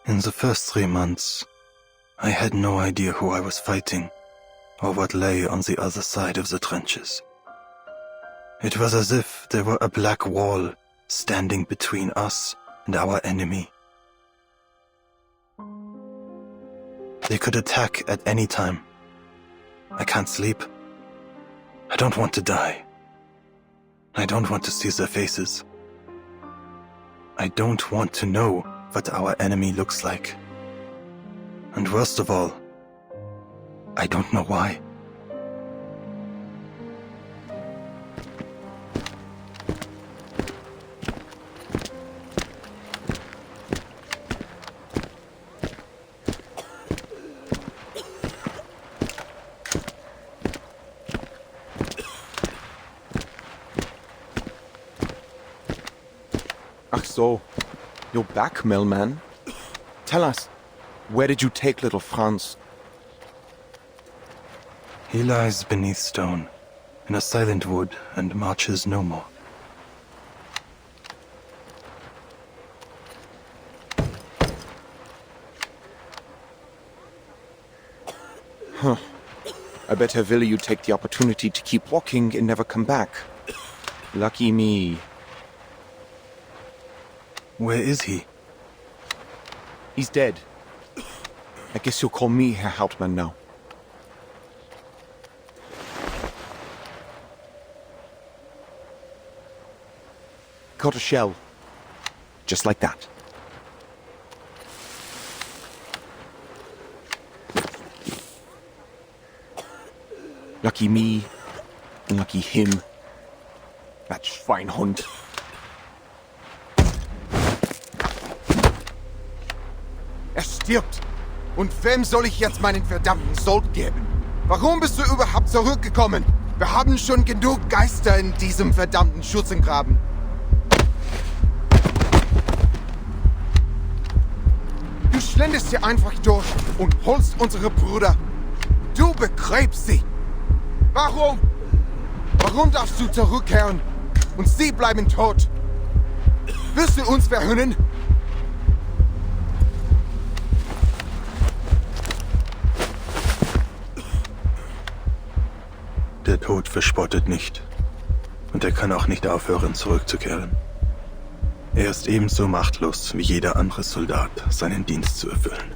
In the first 3 months, I had no idea who I was fighting or what lay on the other side of the trenches. It was as if there were a black wall standing between us and our enemy. They could attack at any time. I can't sleep. I don't want to die. I don't want to see their faces. I don't want to know what our enemy looks like. And worst of all, I don't know why. Ach so, you're back, mailman. Tell us, where did you take little Franz? He lies beneath stone, in a silent wood, and marches no more. Huh. I bet Herr Wille you take the opportunity to keep walking and never come back. Lucky me. Where is he? He's dead. I guess you'll call me Herr Hauptmann now. Caught a shell. Just like that. Lucky me, and lucky him. That Schweinhund. Er stirbt. Und wem soll ich jetzt meinen verdammten Sold geben? Warum bist du überhaupt zurückgekommen? Wir haben schon genug Geister in diesem verdammten Schützengraben. Du schlenderst hier einfach durch und holst unsere Brüder. Du begräbst sie. Warum? Warum darfst du zurückkehren und sie bleiben tot? Willst du uns verhöhnen? Der Tod verspottet nicht. Und er kann auch nicht aufhören, zurückzukehren. Er ist ebenso machtlos wie jeder andere Soldat, seinen Dienst zu erfüllen.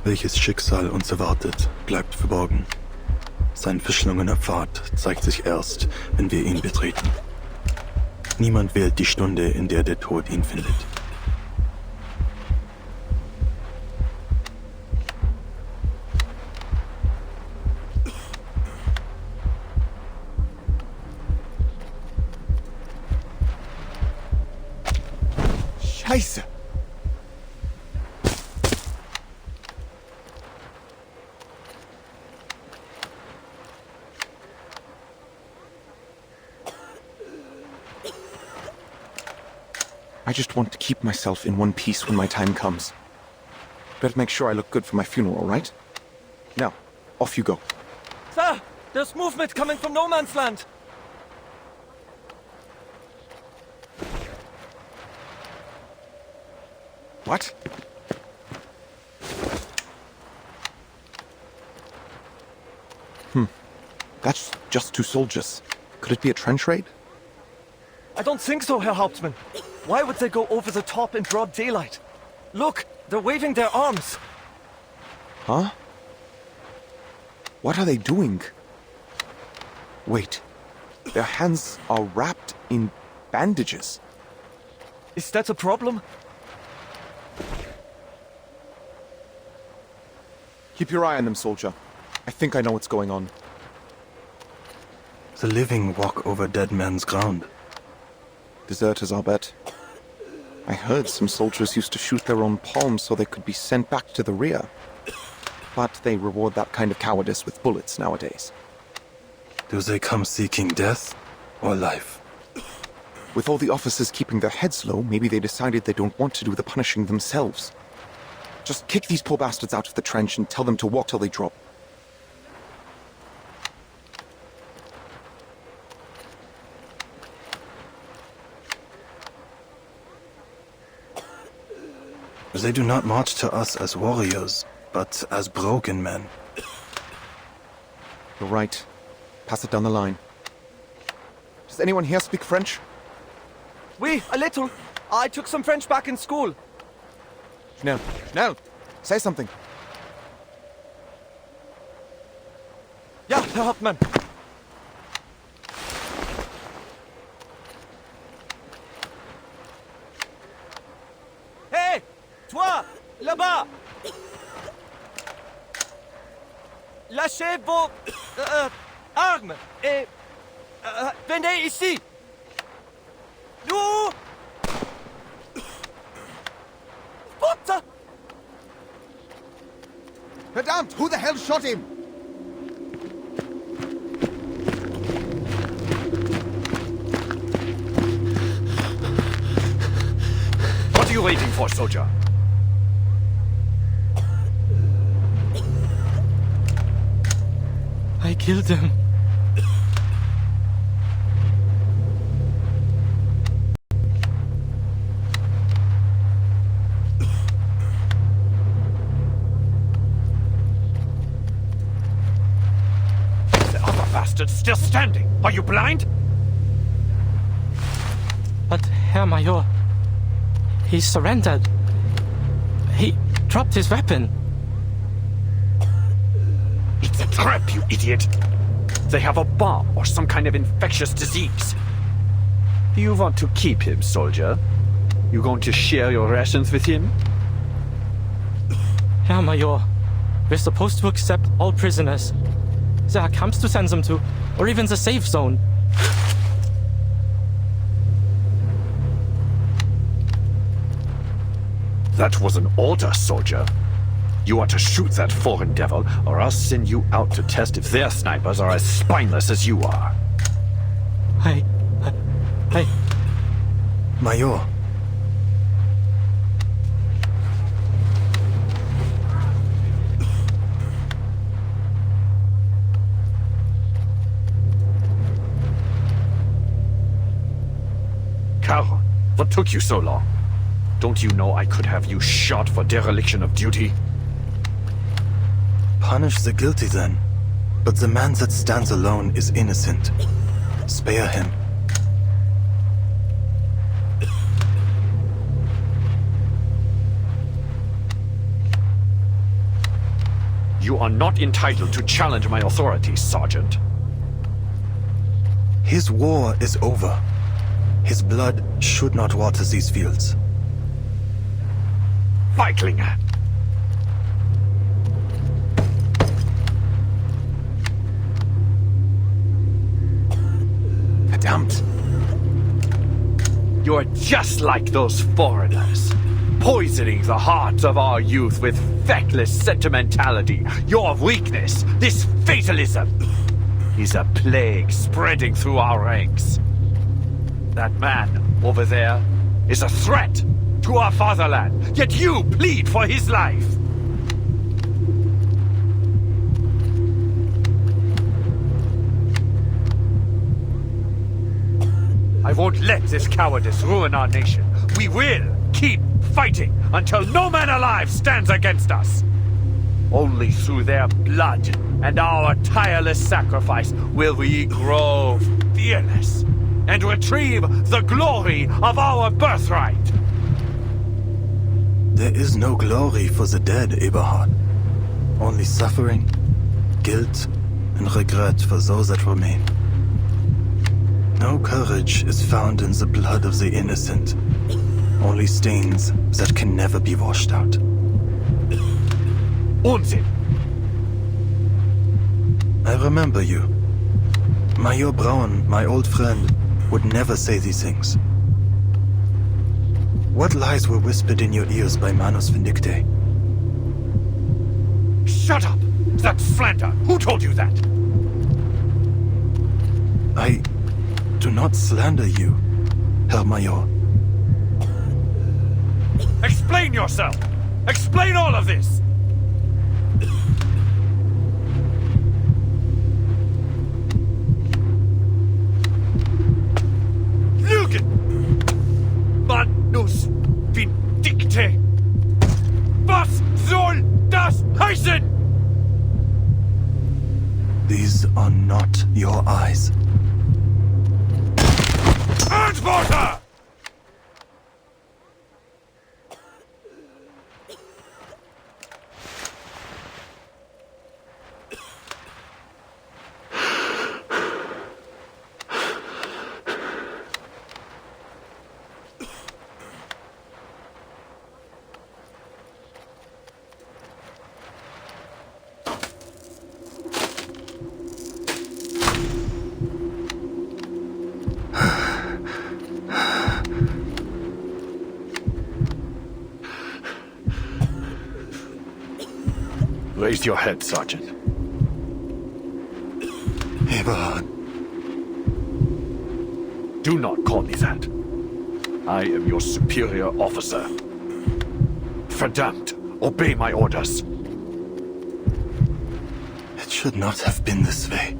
Welches Schicksal uns erwartet, bleibt verborgen. Sein verschlungener Pfad zeigt sich erst, wenn wir ihn betreten. Niemand wählt die Stunde, in der der Tod ihn findet. Scheiße! I just want to keep myself in one piece when my time comes. Better make sure I look good for my funeral, right? Now, off you go. Sir, there's movement coming from no man's land. What? That's just 2 soldiers. Could it be a trench raid? I don't think so, Herr Hauptmann. Why would they go over the top in broad daylight? Look, they're waving their arms. Huh? What are they doing? Wait. Their hands are wrapped in bandages. Is that a problem? Keep your eye on them, soldier. I think I know what's going on. The living walk over dead men's ground. Deserters, I'll bet. I heard some soldiers used to shoot their own palms so they could be sent back to the rear. But they reward that kind of cowardice with bullets nowadays. Do they come seeking death or life? With all the officers keeping their heads low, maybe they decided they don't want to do the punishing themselves. Just kick these poor bastards out of the trench and tell them to walk till they drop. They do not march to us as warriors, but as broken men. You're right. Pass it down the line. Does anyone here speak French? Oui, a little. I took some French back in school. Schnell, schnell! Say something. Ja, Herr Hauptmann. Hey, toi, là-bas! Lâchez vos armes et venez ici. Nous. What? Verdammt! Who the hell shot him? What are you waiting for, soldier? I killed him. The other bastard's still standing. Are you blind? But, Herr Major, he surrendered. He dropped his weapon. It's a trap, you idiot. They have a bomb or some kind of infectious disease. Do you want to keep him, soldier? You going to share your rations with him? Herr Major, we're supposed to accept all prisoners. There are camps to send them to, or even the safe zone. That was an order, soldier. You are to shoot that foreign devil, or I'll send you out to test if their snipers are as spineless as you are. I... Major, Carl, what took you so long? Don't you know I could have you shot for dereliction of duty? punish the guilty then. But the man that stands alone is innocent. Spare him. You are not entitled to challenge my authority, Sergeant. His war is over. His blood should not water these fields. Feiglinge! Verdammt! You're just like those foreigners, poisoning the hearts of our youth with feckless sentimentality. Your weakness, this fatalism, is a plague spreading through our ranks. That man over there is a threat to our fatherland, yet you plead for his life. I won't let this cowardice ruin our nation. We will keep fighting until no man alive stands against us. Only through their blood and our tireless sacrifice will we grow fearless and retrieve the glory of our birthright. There is no glory for the dead, Eberhard. Only suffering, guilt and regret for those that remain. No courage is found in the blood of the innocent, only stains that can never be washed out. Unsinn! I remember you. Major Braun, my old friend, would never say these things. What lies were whispered in your ears by Manus Vindicte? Shut up! That's slander! Who told you that? I do not slander you, Herr Major. Explain yourself! Explain all of this! Lügen! Manus Vindicte! Was soll das heißen? These are not your eyes. Antworte! Raise your head, Sergeant. Eberhard, Do not call me that. I am your superior officer. Verdammt! Obey my orders. it should not have been this way.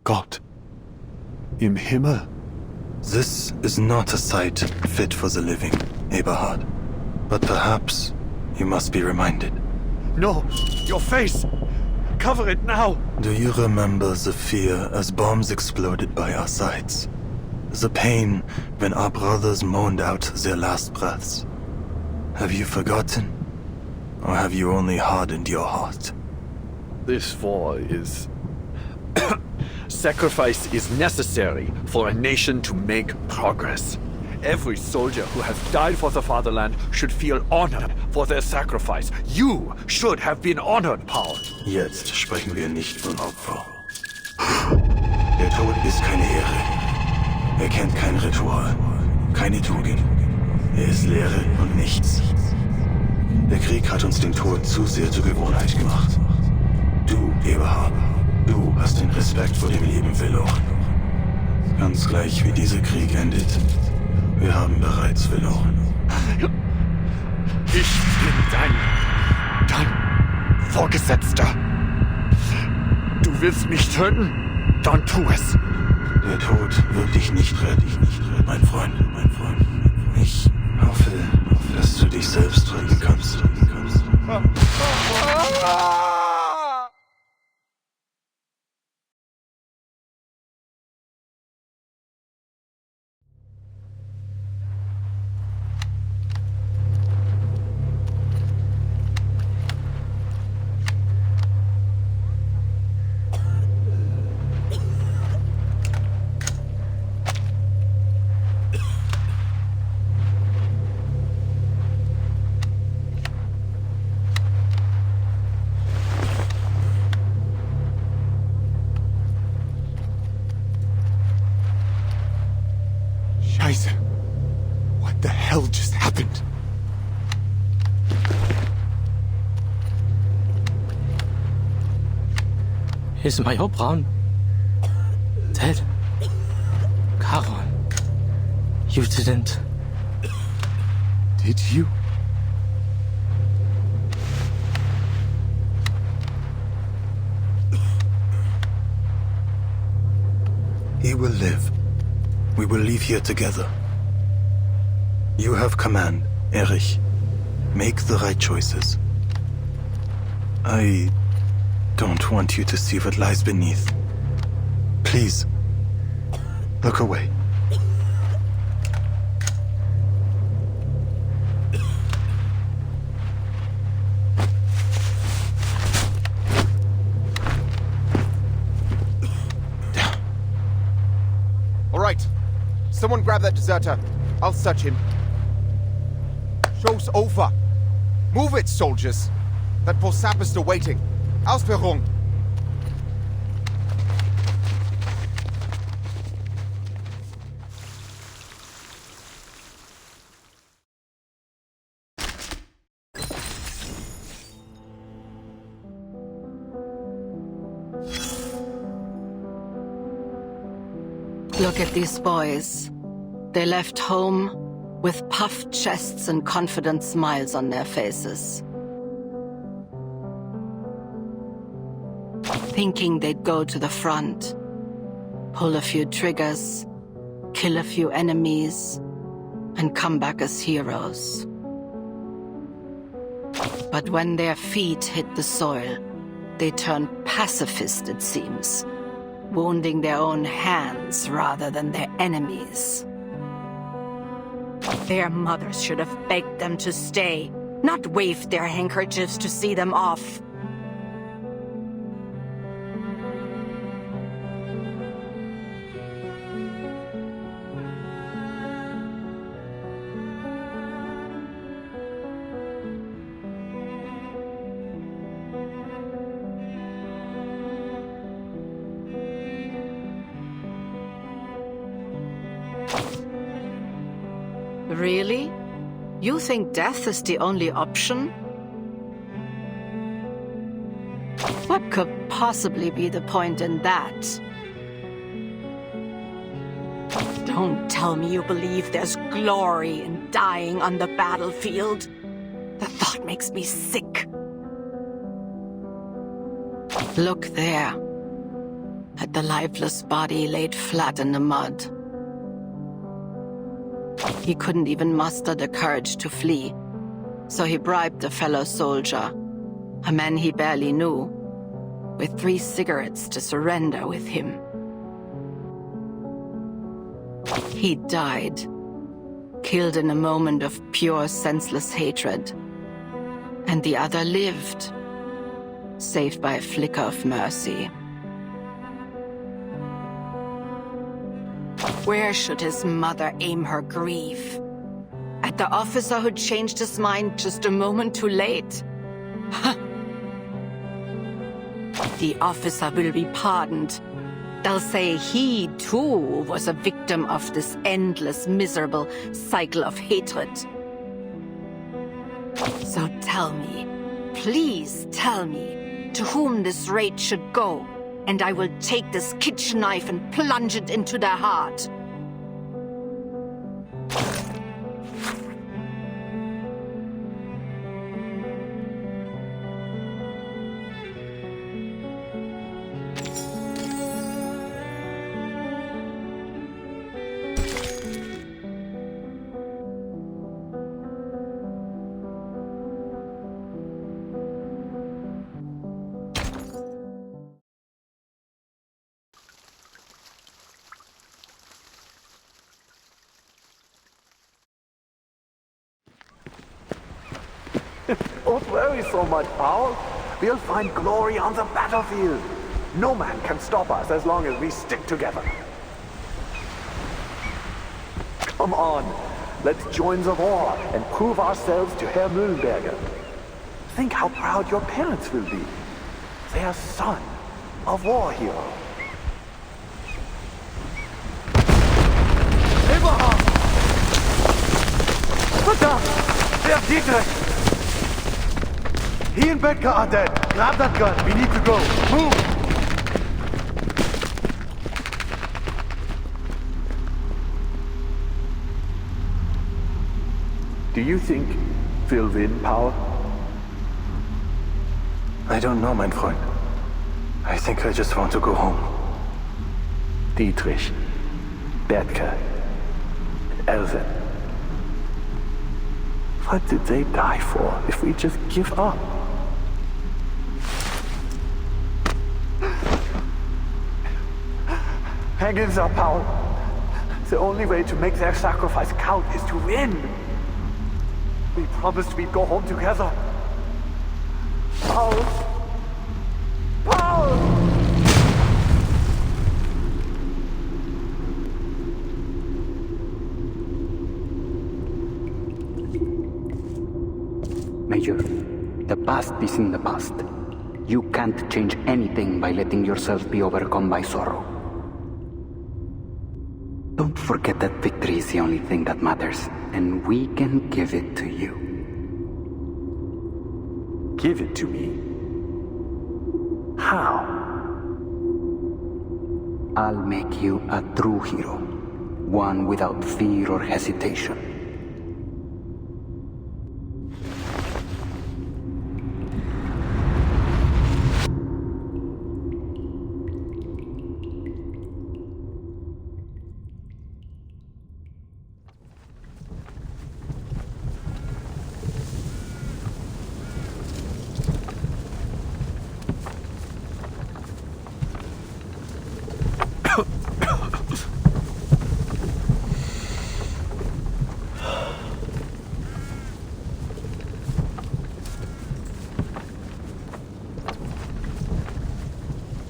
Gott. Im Himmel. This is not a sight fit for the living, Eberhard. But perhaps you must be reminded. No! Your face! Cover it now! Do you remember the fear as bombs exploded by our sides? The pain when our brothers moaned out their last breaths? Have you forgotten? Or have you only hardened your heart? This war is... Sacrifice is necessary for a nation to make progress. Every soldier who has died for the fatherland should feel honored for their sacrifice. You should have been honored, Paul. Jetzt sprechen wir nicht von Opfer. Der Tod ist keine Ehre. Er kennt kein Ritual, keine Tugend. Er ist Leere und nichts. Der Krieg hat uns den Tod zu sehr zur Gewohnheit gemacht. Du, Eberhard, du hast den Respekt vor dem Leben verloren. Ganz gleich wie dieser Krieg endet. Wir haben bereits verloren. Ich bin dein Vorgesetzter. Du willst mich töten? Dann tu es. Der Tod wird dich nicht retten, mein Freund. Ich hoffe, dass du dich selbst retten kannst. Scheiße. What the hell just happened? Is Major Braun dead? Carol, you didn't. Did you? He will live. We will leave here together. You have command, Erich. Make the right choices. I don't want you to see what lies beneath. Please, look away. All right. Someone grab that deserter. I'll search him. Show's over. Move it, soldiers. That poor sap is still waiting. Ausführung. Look at these boys. They left home with puffed chests and confident smiles on their faces. Thinking they'd go to the front, pull a few triggers, kill a few enemies, and come back as heroes. But when their feet hit the soil, they turned pacifist, it seems, wounding their own hands rather than their enemies. Their mothers should have begged them to stay, not waved their handkerchiefs to see them off. Really? You think death is the only option? What could possibly be the point in that? Don't tell me you believe there's glory in dying on the battlefield. The thought makes me sick. Look there, at the lifeless body laid flat in the mud. He couldn't even muster the courage to flee, so he bribed a fellow soldier, a man he barely knew, with 3 cigarettes to surrender with him. He died, killed in a moment of pure, senseless hatred, and the other lived, saved by a flicker of mercy. Where should his mother aim her grief? At the officer who changed his mind just a moment too late? The officer will be pardoned. They'll say he, too, was a victim of this endless, miserable cycle of hatred. So tell me, please tell me, to whom this rage should go, and I will take this kitchen knife and plunge it into their heart. Don't worry so much, Paul. We'll find glory on the battlefield. No man can stop us as long as we stick together. Come on, let's join the war and prove ourselves to Herr Mühlenberger. Think how proud your parents will be. Their son, a war hero. Abraham! Verdammt! Der Dietrich! He and Betka are dead. Grab that gun. We need to go. Move! Do you think we'll win, Paul? I don't know, mein Freund. I think I just want to go home. Dietrich, Betka, and Elvin. What did they die for if we just give up? Hang in there, Paul. The only way to make their sacrifice count is to win. We promised we'd go home together. Paul! Paul! Major, the past is in the past. You can't change anything by letting yourself be overcome by sorrow. Don't forget that victory is the only thing that matters, and we can give it to you. Give it to me? How? I'll make you a true hero, one without fear or hesitation.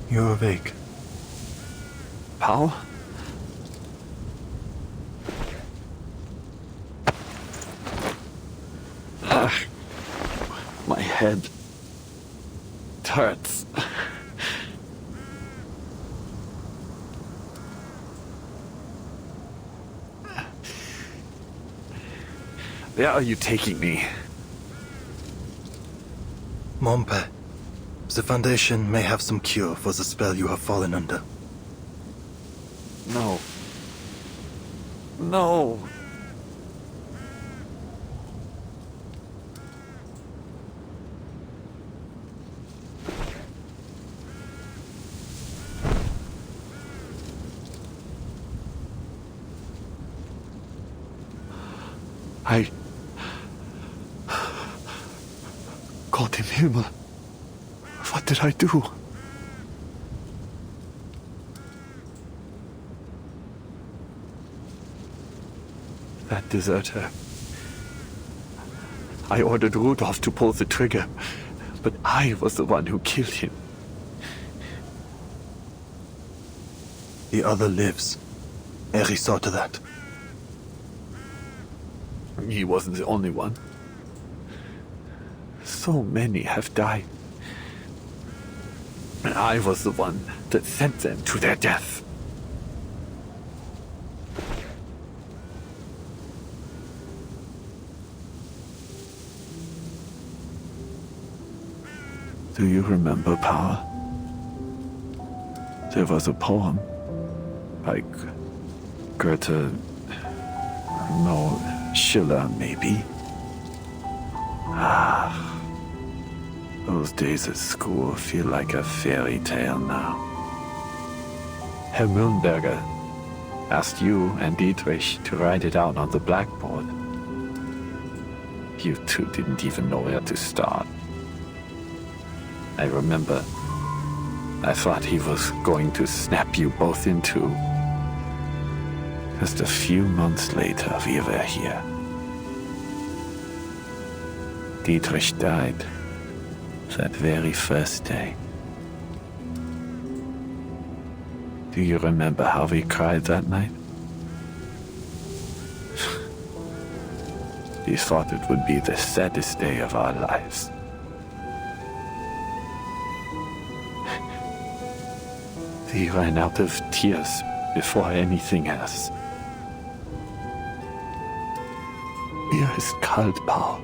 You're awake. Paul? My head. It hurts. Where are you taking me? Mompe, the Foundation may have some cure for the spell you have fallen under. No. No. Gott im Himmel. What did I do? That deserter. I ordered Rudolph to pull the trigger, but I was the one who killed him. The other lives. Eri saw to that. He wasn't the only one. So many have died. And I was the one that sent them to their death. Do you remember, Power? There was a poem by Goethe, no, Schiller, maybe. Those days at school feel like a fairy tale now. Herr Mühlenberger asked you and Dietrich to write it out on the blackboard. You two didn't even know where to start. I remember I thought he was going to snap you both in two. Just a few months later, we were here. Dietrich died that very first day. Do you remember how we cried that night? We thought it would be the saddest day of our lives. We ran out of tears before anything else. Mir ist kalt, Paul.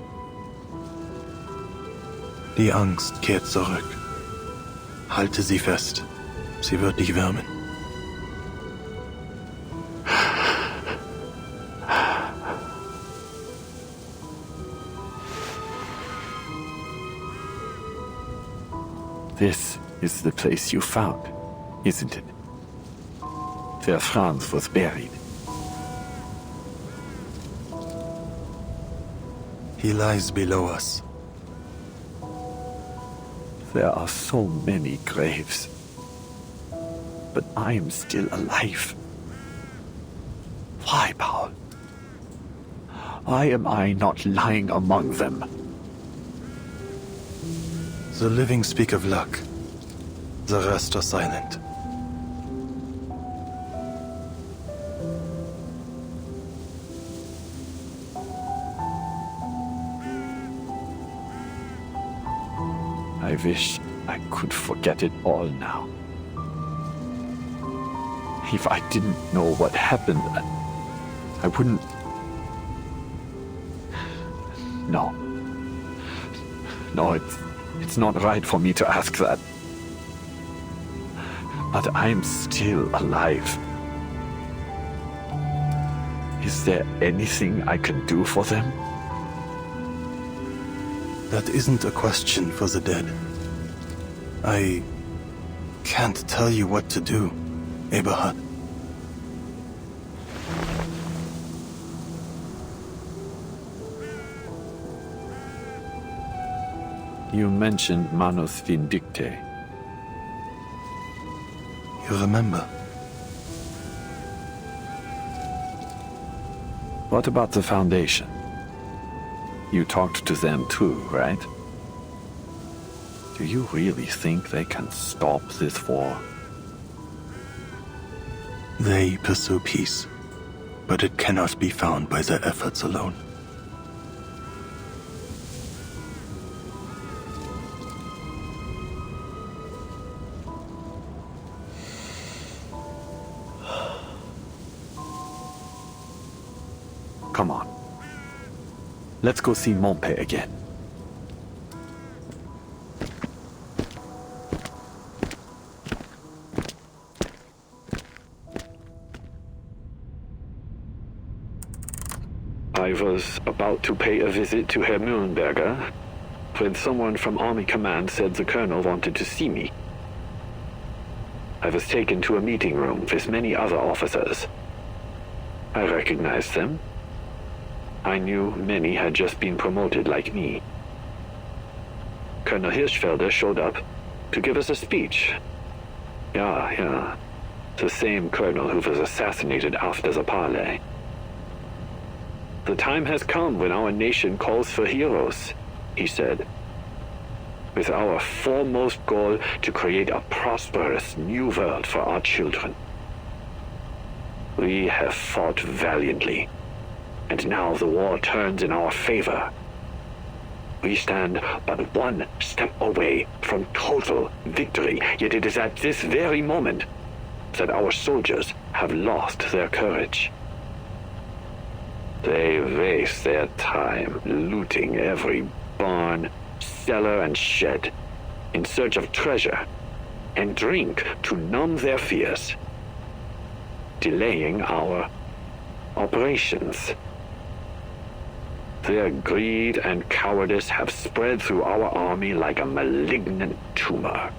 Die Angst kehrt zurück. Halte sie fest. Sie wird dich wärmen. This is the place you found, isn't it? Where Franz was buried. He lies below us. There are so many graves. but I am still alive. Why, Paul? Why am I not lying among them? The living speak of luck. The rest are silent. I wish I could forget it all now. If I didn't know what happened, I wouldn't... No. No, it's not right for me to ask that. But I'm still alive. Is there anything I can do for them? That isn't a question for the dead. I can't tell you what to do, Eberhard. You mentioned Manus Vindicte. You remember? What about the Foundation? You talked to them too, right? Do you really think they can stop this war? They pursue peace, but it cannot be found by their efforts alone. Come on. Let's go see Montpe again. I was about to pay a visit to Herr Mühlenberger when someone from Army Command said the colonel wanted to see me. I was taken to a meeting room with many other officers. I recognized them. I knew many had just been promoted like me. Colonel Hirschfelder showed up to give us a speech. Yeah. The same colonel who was assassinated after the parley. The time has come when our nation calls for heroes, he said. With our foremost goal to create a prosperous new world for our children. We have fought valiantly, and now the war turns in our favor. We stand but one step away from total victory, yet it is at this very moment that our soldiers have lost their courage. They waste their time looting every barn, cellar, and shed in search of treasure, and drink to numb their fears, delaying our operations. Their greed and cowardice have spread through our army like a malignant tumor.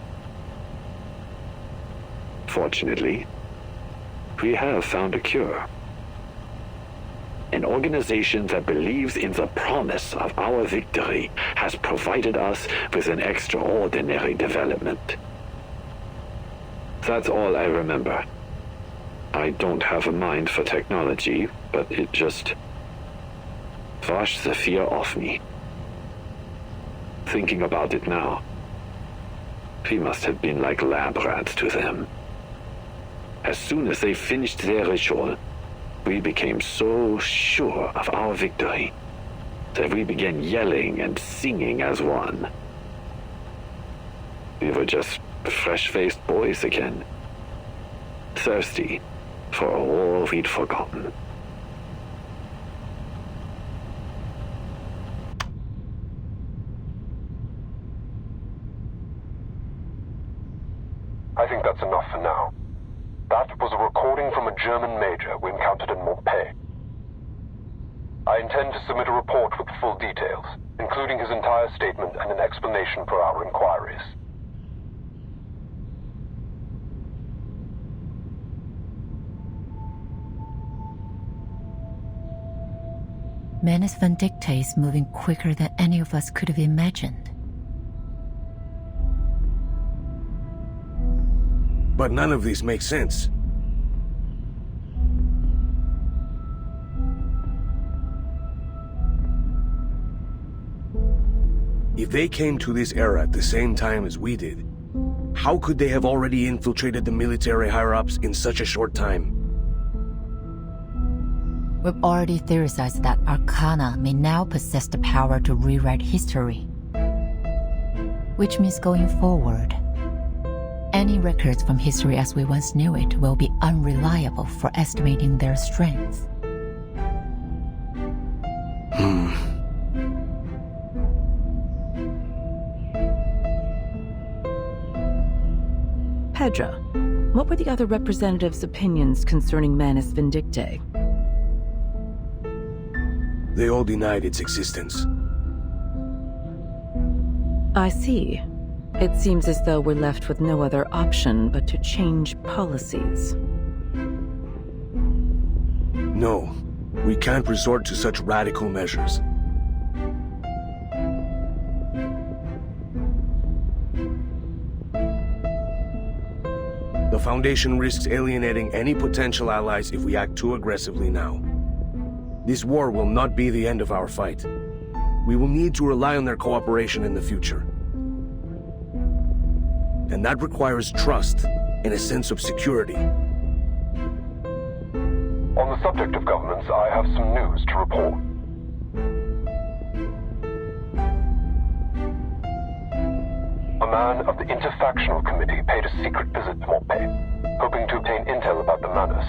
Fortunately, we have found a cure. An organization that believes in the promise of our victory has provided us with an extraordinary development. That's all I remember. I don't have a mind for technology, but it just washed the fear off me. Thinking about it now, we must have been like lab rats to them. As soon as they finished their ritual, we became so sure of our victory that we began yelling and singing as one. We were just fresh-faced boys again, thirsty for a war we'd forgotten. I think that's enough for now. That was a recording from a German major we encountered in Montpe. I intend to submit a report with full details, including his entire statement and an explanation for our inquiries. Manus Vindicte is moving quicker than any of us could have imagined. But none of this makes sense. If they came to this era at the same time as we did, how could they have already infiltrated the military higher-ups in such a short time? We've already theorized that Arcana may now possess the power to rewrite history. Which means going forward, any records from history as we once knew it will be unreliable for estimating their strength. Pedro, what were the other representatives' opinions concerning Manus Vindictae? They all denied its existence. I see. It seems as though we're left with no other option but to change policies. No, we can't resort to such radical measures. The Foundation risks alienating any potential allies if we act too aggressively now. This war will not be the end of our fight. We will need to rely on their cooperation in the future. And that requires trust and a sense of security. On the subject of governance, I have some news to report. A man of the Interfactional Committee paid a secret visit to Montpellier, hoping to obtain intel about the Manus.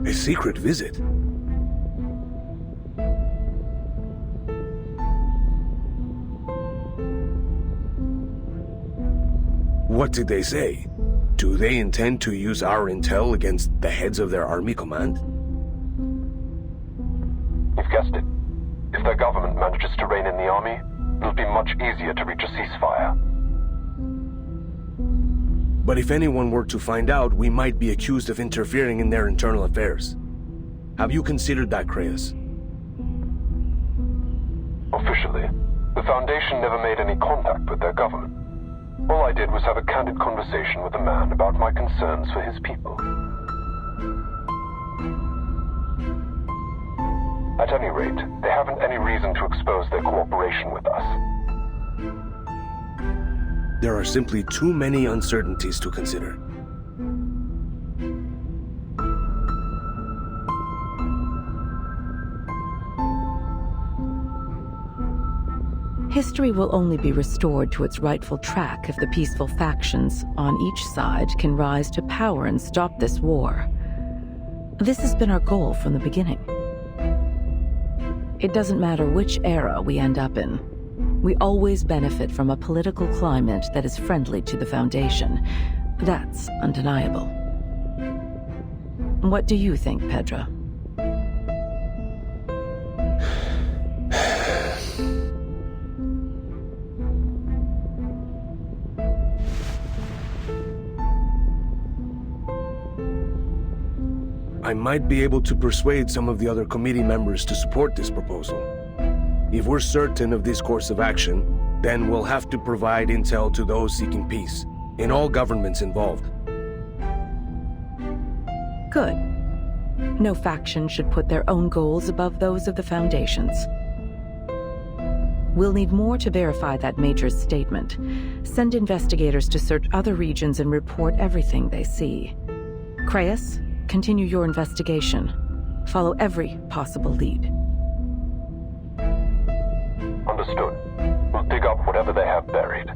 A secret visit? What did they say? Do they intend to use our intel against the heads of their army command? You've guessed it. If their government manages to rein in the army, it'll be much easier to reach a ceasefire. But if anyone were to find out, we might be accused of interfering in their internal affairs. Have you considered that, Creus? Officially, the Foundation never made any contact with their government. All I did was have a candid conversation with a man about my concerns for his people. At any rate, they haven't any reason to expose their cooperation with us. There are simply too many uncertainties to consider. History will only be restored to its rightful track if the peaceful factions on each side can rise to power and stop this war. This has been our goal from the beginning. It doesn't matter which era we end up in. We always benefit from a political climate that is friendly to the Foundation. That's undeniable. What do you think, Pedro? I might be able to persuade some of the other committee members to support this proposal. If we're certain of this course of action, then we'll have to provide intel to those seeking peace, in all governments involved. Good. No faction should put their own goals above those of the Foundation's. We'll need more to verify that Major's statement. Send investigators to search other regions and report everything they see. Creus, continue your investigation. Follow every possible lead. Understood. We'll dig up whatever they have buried.